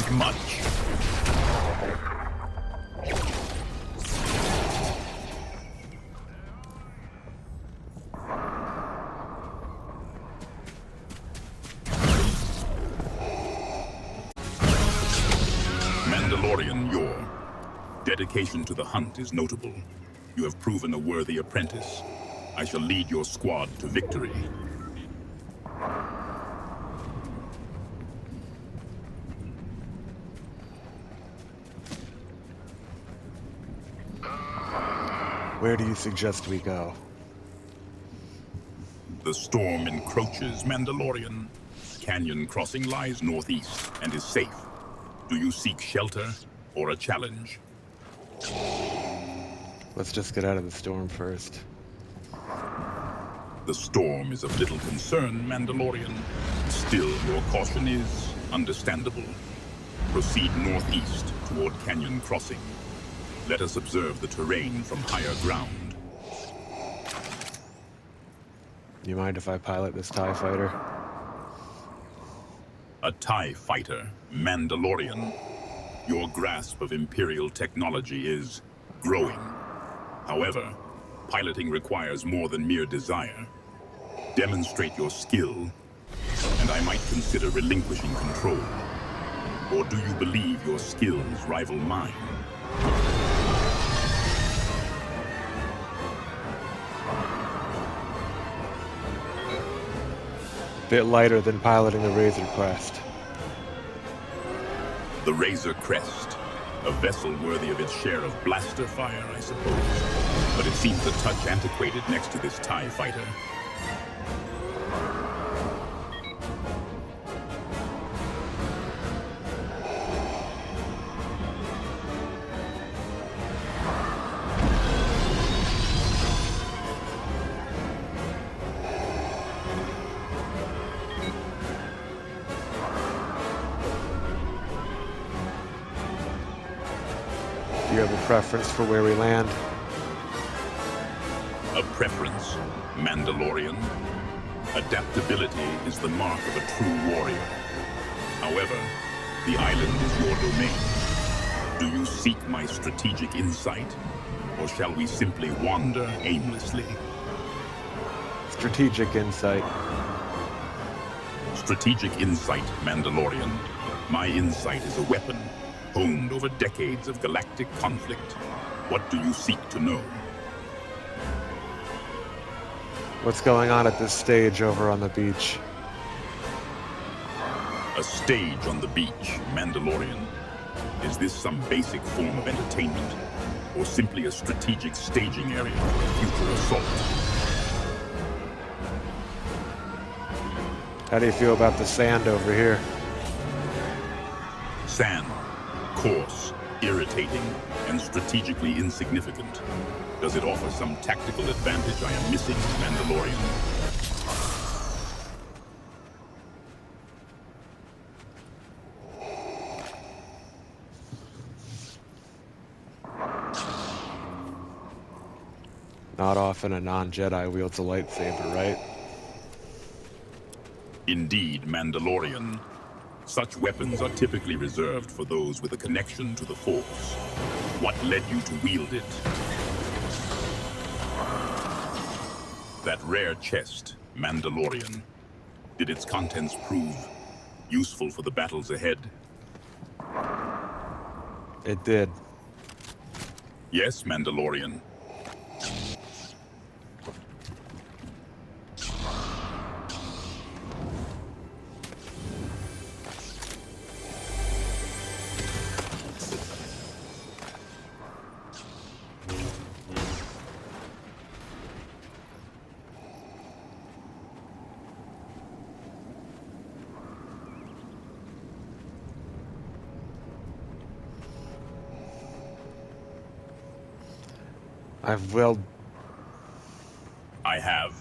as much. Mandalorian, your dedication to the hunt is notable. You have proven a worthy apprentice. I shall lead your squad to victory. Where do you suggest we go? The storm encroaches Mandalorian. Canyon Crossing lies northeast and is safe. Do you seek shelter or a challenge? Let's just get out of the storm first. The storm is of little concern, Mandalorian. Still, your caution is understandable. Proceed northeast toward Canyon Crossing. Let us observe the terrain from higher ground. Do you mind if I pilot this TIE fighter? A TIE fighter, Mandalorian. Your grasp of Imperial technology is growing. However, piloting requires more than mere desire. Demonstrate your skill, and I might consider relinquishing control. Or do you believe your skills rival mine? Bit lighter than piloting the Razor Crest. The Razor Crest. A vessel worthy of its share of blaster fire, I suppose. But it seems a touch antiquated next to this TIE fighter. Do you have a preference for where we land? A preference, Mandalorian. Adaptability is the mark of a true warrior. However, the island is your domain. Do you seek my strategic insight, or shall we simply wander aimlessly? Strategic insight. Strategic insight, Mandalorian. My insight is a weapon, honed over decades of galactic conflict. What do you seek to know? What's going on at this stage over on the beach? A stage on the beach, Mandalorian. Is this some basic form of entertainment, or simply a strategic staging area for a future assault? How do you feel about the sand over here? Sand, coarse, irritating, and strategically insignificant. Does it offer some tactical advantage I am missing, Mandalorian? Not often a non-Jedi wields a lightsaber, right? Indeed, Mandalorian. Such weapons are typically reserved for those with a connection to the Force. What led you to wield it? That rare chest, Mandalorian. Did its contents prove useful for the battles ahead? It did. Yes, Mandalorian. I've willed. I have.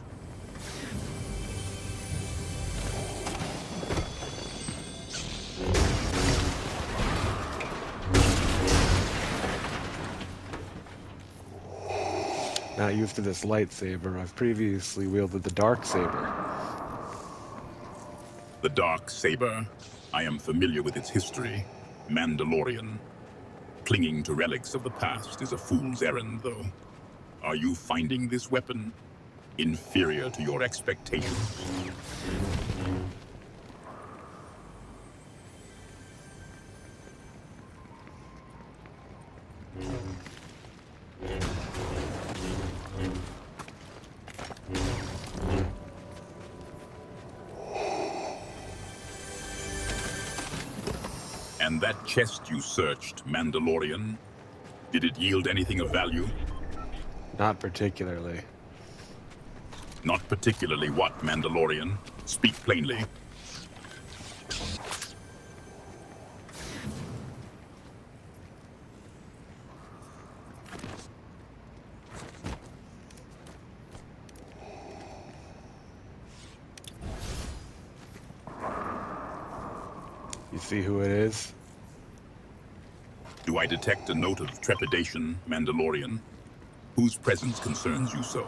Not used to this lightsaber. I've previously wielded the dark saber. The dark saber. I am familiar with its history. Mandalorian. Clinging to relics of the past is a fool's errand, though. Are you finding this weapon inferior to your expectations? And that chest you searched, Mandalorian, did it yield anything of value? Not particularly. Not particularly what, Mandalorian? Speak plainly. You see who it is? Do I detect a note of trepidation, Mandalorian? Whose presence concerns you so?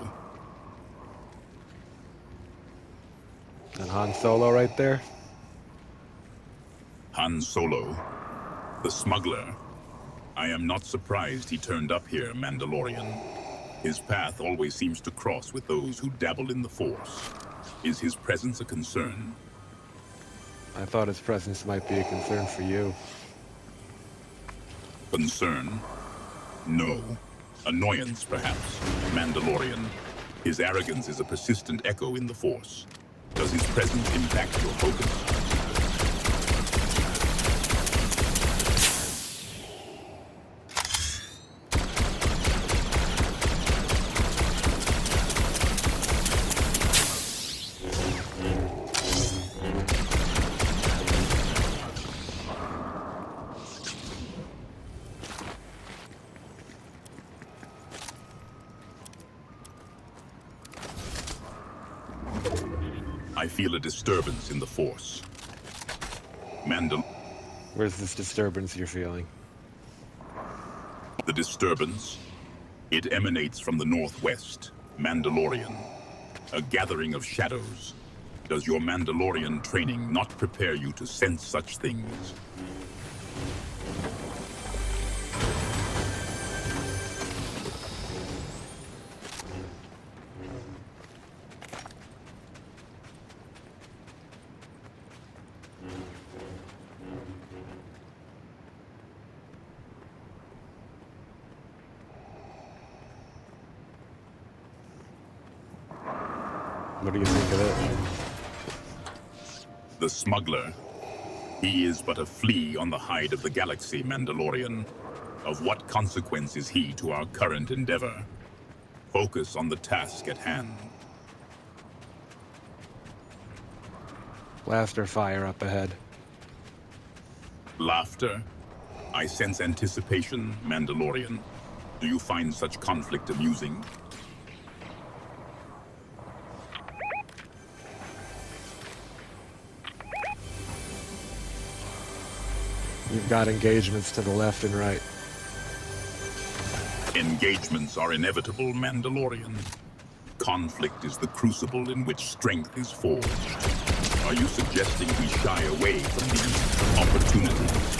And Han Solo right there? Han Solo, the smuggler. I am not surprised he turned up here, Mandalorian. His path always seems to cross with those who dabble in the Force. Is his presence a concern? I thought his presence might be a concern for you. Concern? No. Annoyance, perhaps. Mandalorian. His arrogance is a persistent echo in the Force. Does his presence impact your focus? I feel a disturbance in the Force. Where's this disturbance you're feeling? The disturbance? It emanates from the northwest, Mandalorian. A gathering of shadows. Does your Mandalorian training not prepare you to sense such things? What do you think of it? The smuggler. He is but a flea on the hide of the galaxy, Mandalorian. Of what consequence is he to our current endeavor? Focus on the task at hand. Blaster fire up ahead. Laughter? I sense anticipation, Mandalorian. Do you find such conflict amusing? You've got engagements to the left and right. Engagements are inevitable, Mandalorian. Conflict is the crucible in which strength is forged. Are you suggesting we shy away from these opportunities?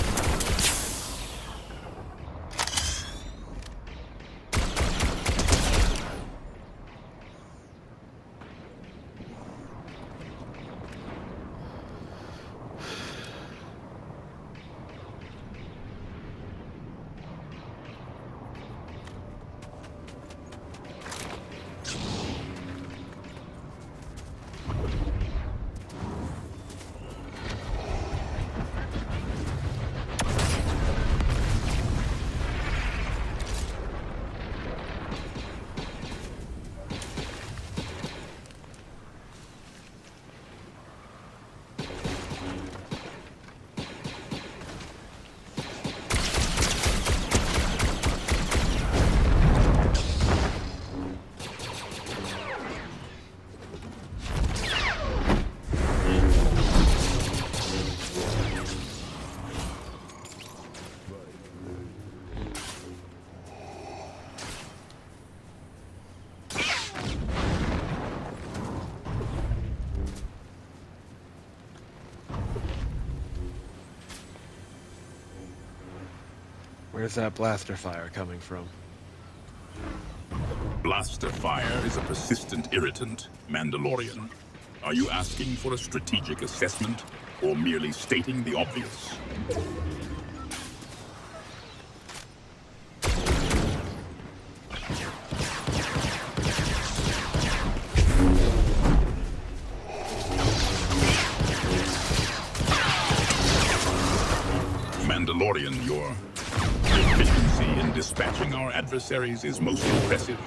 Where's that blaster fire coming from? Blaster fire is a persistent irritant, Mandalorian. Are you asking for a strategic assessment, or merely stating the obvious? Mandalorian, your efficiency in dispatching our adversaries is most impressive.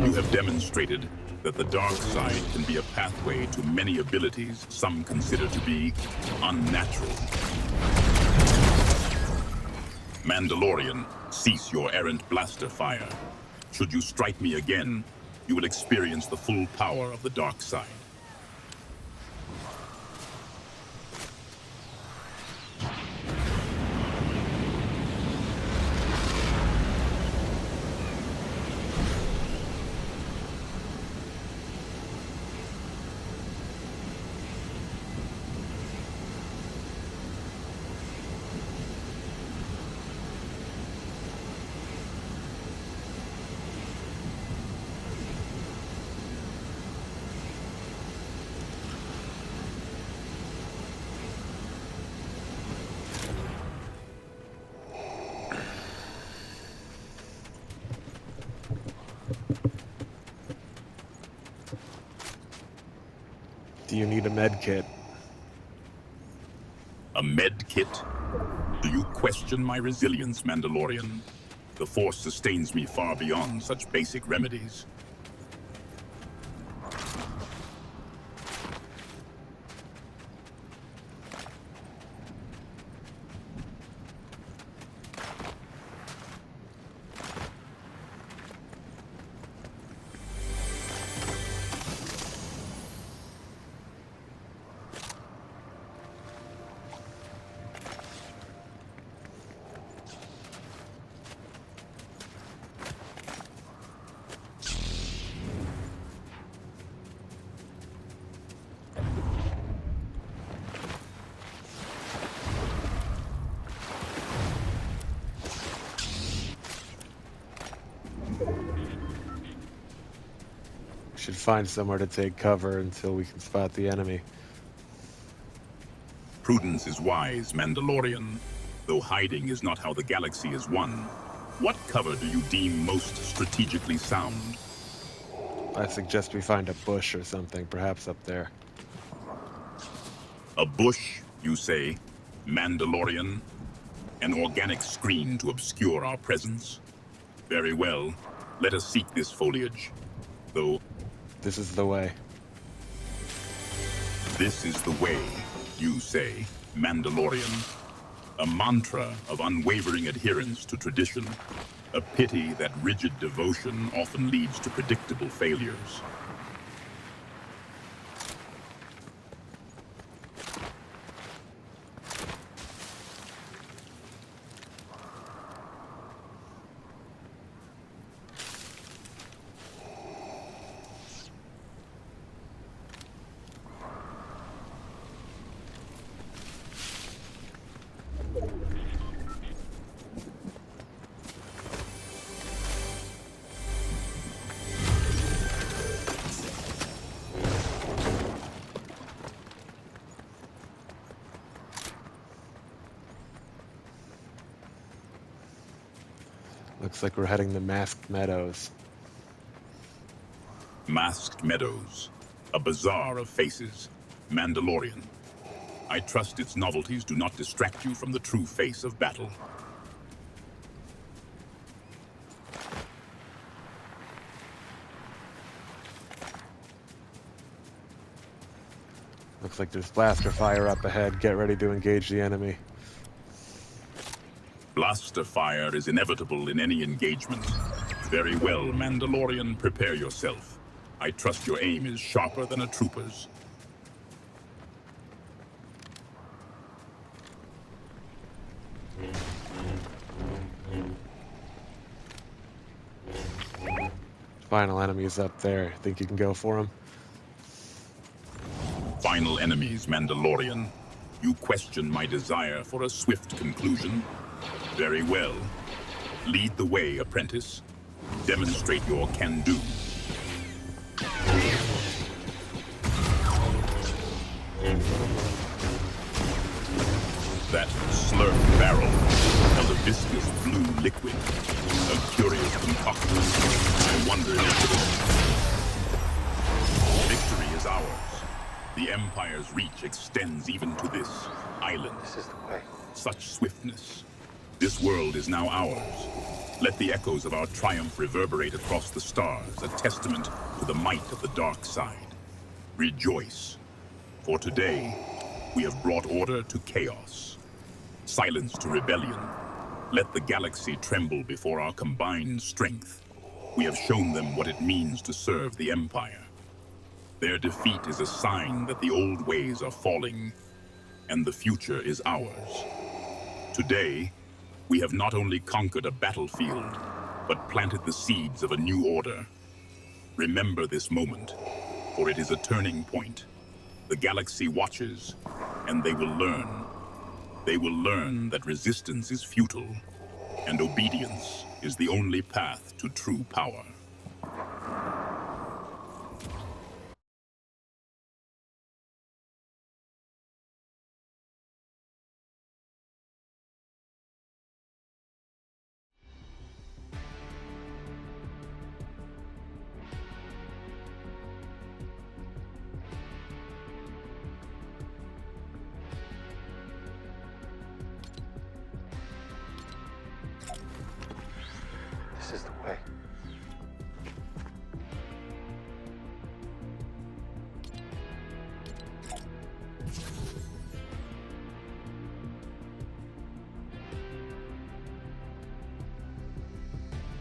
You have demonstrated that the dark side can be a pathway to many abilities some consider to be unnatural. Mandalorian, cease your errant blaster fire. Should you strike me again, you will experience the full power of the dark side. Do you need a med kit? A med kit? Do you question my resilience, Mandalorian? The Force sustains me far beyond such basic remedies. Should find somewhere to take cover until we can spot the enemy. Prudence is wise, Mandalorian. Though hiding is not how the galaxy is won. What cover do you deem most strategically sound? I suggest we find a bush or something, perhaps up there. A bush, you say, Mandalorian? An organic screen to obscure our presence? Very well, let us seek this foliage. Though, This is the way. this is the way, you say, Mandalorian. A mantra of unwavering adherence to tradition. A pity that rigid devotion often leads to predictable failures. Looks like we're heading to Masked Meadows. Masked Meadows, a bazaar of faces, Mandalorian. I trust its novelties do not distract you from the true face of battle. Looks like there's blaster fire up ahead. Get ready to engage the enemy. Blaster fire is inevitable in any engagement. Very well, Mandalorian, prepare yourself. I trust your aim is sharper than a trooper's. Final enemy's up there. Think you can go for him? Final enemies, Mandalorian. You question my desire for a swift conclusion. Very well. Lead the way, apprentice. Demonstrate your can-do. That slurp barrel held a viscous blue liquid, a curious concoction. I wonder if victory is ours. The Empire's reach extends even to this island. This is the way. Such swiftness. This world is now ours. Let the echoes of our triumph reverberate across the stars, a testament to the might of the dark side. Rejoice, for today we have brought order to chaos, silence to rebellion. Let the galaxy tremble before our combined strength. We have shown them what it means to serve the Empire. Their defeat is a sign that the old ways are falling, and the future is ours. Today, we have not only conquered a battlefield, but planted the seeds of a new order. Remember this moment, for it is a turning point. The galaxy watches, and they will learn. They will learn that resistance is futile, and obedience is the only path to true power. This is the way.